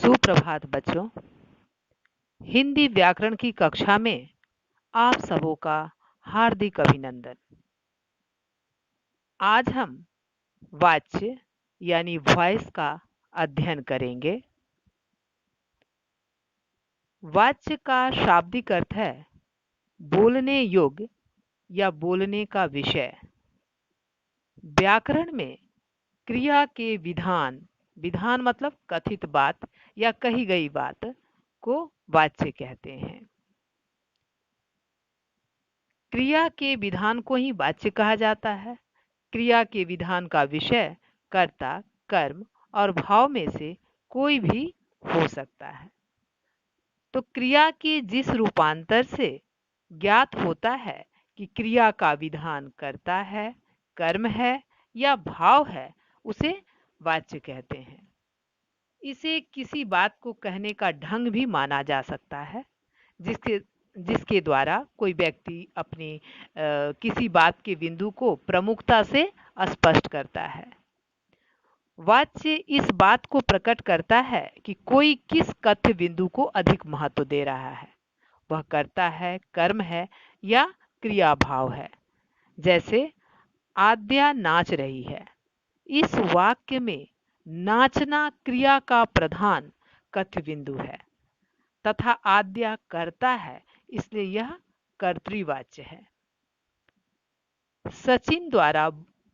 सुप्रभात बच्चों। हिंदी व्याकरण की कक्षा में आप सबों का हार्दिक अभिनंदन। आज हम वाच्य यानी वॉइस का अध्ययन करेंगे। वाच्य का शाब्दिक अर्थ है बोलने योग्य या बोलने का विषय। व्याकरण में क्रिया के विधान, विधान मतलब कथित बात या कही गई बात को वाच्य कहते हैं। क्रिया के विधान को ही वाच्य कहा जाता है। क्रिया के विधान का विषय कर्ता, कर्म और भाव में से कोई भी हो सकता है। तो क्रिया के जिस रूपांतर से ज्ञात होता है कि क्रिया का विधान कर्ता है, कर्म है या भाव है, उसे वाच्य कहते हैं। इसे किसी बात को कहने का ढंग भी माना जा सकता है, जिसके द्वारा कोई व्यक्ति अपनी किसी बात के बिंदु को प्रमुखता से स्पष्ट करता है। वाच्य इस बात को प्रकट करता है कि कोई किस कथ्य बिंदु को अधिक महत्व दे रहा है, वह कर्ता है, कर्म है या क्रिया भाव है। जैसे आद्या नाच रही है, इस वाक्य में नाचना क्रिया का प्रधान कथ्य बिंदु है तथा आद्या कर्ता है, इसलिए यह कर्तृवाच्य है। सचिन द्वारा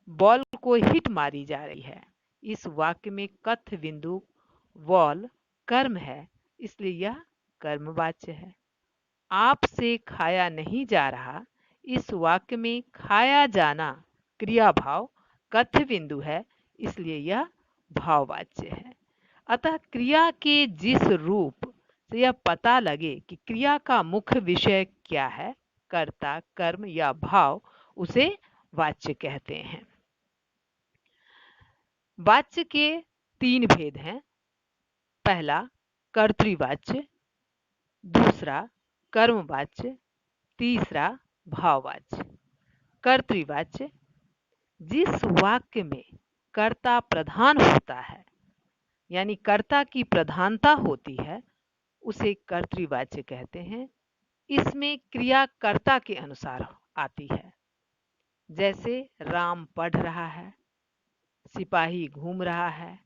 बॉल को हिट मारी जा रही है, इस वाक्य में कथ्य बिंदु बॉल कर्म है, इसलिए यह कर्मवाच्य है। आपसे खाया नहीं जा रहा, इस वाक्य में खाया जाना क्रिया भाव कथ्य बिंदु है, इसलिए यह भाववाच्य है। अतः क्रिया के जिस रूप से यह पता लगे कि क्रिया का मुख्य विषय क्या है, कर्ता, कर्म या भाव, उसे वाच्य कहते हैं। वाच्य के 3 भेद हैं। पहला कर्तृवाच्य, दूसरा कर्मवाच्य, तीसरा भाववाच्य। कर्तृवाच्य जिस वाक्य में कर्ता प्रधान होता है, यानी कर्ता की प्रधानता होती है, उसे कर्तृवाच्य कहते हैं। इसमें क्रिया कर्ता के अनुसार आती है। जैसे राम पढ़ रहा है, सिपाही घूम रहा है,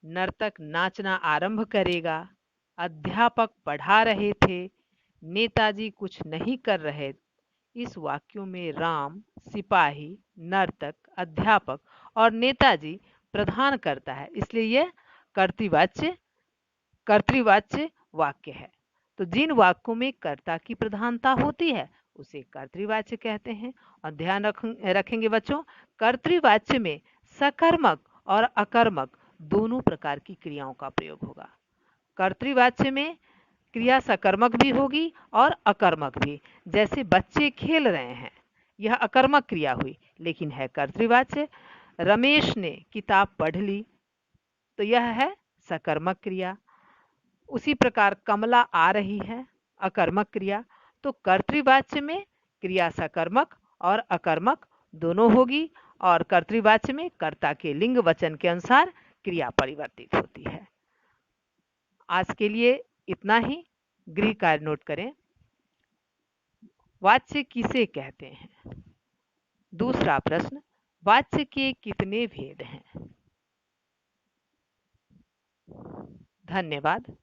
नर्तक नाचना आरंभ करेगा, अध्यापक पढ़ा रहे थे, नेताजी कुछ नहीं कर रहे। इस वाक्यों में राम, सिपाही, नर्तक, अध्यापक और नेताजी प्रधान करता है, इसलिए यह कर्तृवाच्य वाक्य है। तो जिन वाक्यों में कर्ता की प्रधानता होती है, उसे कर्तृवाच्य कहते हैं। और ध्यान रखेंगे बच्चों, कर्तृवाच्य में सकर्मक और अकर्मक दोनों प्रकार की क्रियाओं का प्रयोग होगा। कर्तृवाच्य में क्रिया सकर्मक भी होगी और अकर्मक भी। जैसे बच्चे खेल रहे हैं, यह अकर्मक क्रिया हुई, लेकिन है कर्तृवाच्य। रमेश ने किताब पढ़ ली, तो यह है सकर्मक क्रिया। उसी प्रकार कमला आ रही है, अकर्मक क्रिया। तो कर्तृवाच्य में क्रिया सकर्मक और अकर्मक दोनों होगी, और कर्तृवाच्य में कर्ता के लिंग वचन के अनुसार क्रिया परिवर्तित होती है। आज के लिए इतना ही। गृह कार्य नोट करें। वाच्य किसे कहते हैं? दूसरा प्रश्न, वाच्य के कितने भेद हैं? धन्यवाद।